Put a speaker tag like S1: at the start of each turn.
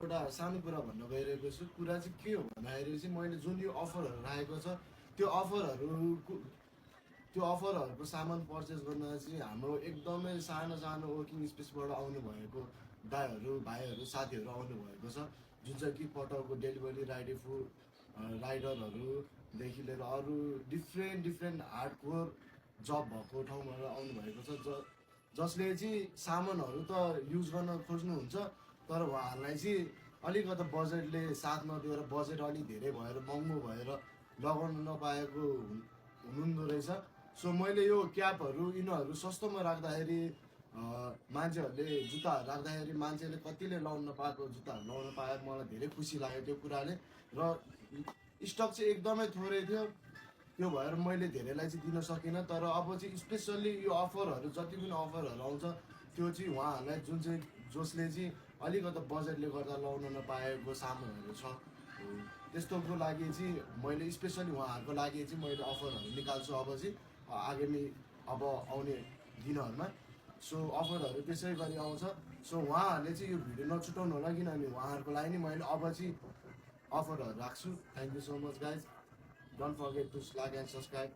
S1: एउटा सानो कुरा भन्न गइरहेको छु। कुरा चाहिँ के हो भन्दाखेरि चाहिँ मैले जुन यो अफरहरू राखेको छ त्यो अफरहरूको सामान पर्चेस गर्न चाहिँ हाम्रो एकदमै सानो सानो वर्किङ स्पेसबाट आउनुभएको दाइहरू भाइहरू साथीहरू आउनुभएको छ, जुन चाहिँ कि पटाउको डेलिभरी राइडरहरूदेखि लिएर अरू डिफ्रेन्ट हार्डकोर जब भएको ठाउँबाट आउनुभएको छ, जसले चाहिँ सामानहरू त युज गर्न खोज्नुहुन्छ तर उहाँहरूलाई चाहिँ अलिकति बजेटले साथ नदिएर बजेट अलिक धेरै भएर महँगो भएर लगाउन नपाएको हुनुहुँदो रहेछ। सो मैले यो क्यापहरू यिनीहरू सस्तोमा राख्दाखेरि मान्छेहरूले जुत्ताहरू राख्दाखेरि मान्छेले कतिले लाउन नपाएको जुत्ताहरू लाउन पाए मलाई धेरै खुसी लाग्यो त्यो कुराले। र स्टक चाहिँ एकदमै थोरै थियो, त्यो भएर मैले धेरैलाई चाहिँ दिन सकिनँ। तर अब चाहिँ स्पेसल्ली यो अफरहरू जति पनि अफरहरू आउँछ त्यो चाहिँ उहाँहरूलाई जुन चाहिँ जसले चाहिँ अलिकति बजेटले गर्दा लाउन नपाएको सामानहरू छ त्यस्तोको लागि चाहिँ मैले स्पेसली उहाँहरूको लागि चाहिँ मैले अफरहरू निकाल्छु अब चाहिँ आगामी अब आउने दिनहरूमा। सो अफरहरू त्यसै गरी आउँछ। सो उहाँहरूले चाहिँ यो भिडियो नछुटाउनु होला, किनभने उहाँहरूको लागि नि मैले अब चाहिँ अफरहरू राख्छु। Thank you so much guys, don't forget to like and subscribe.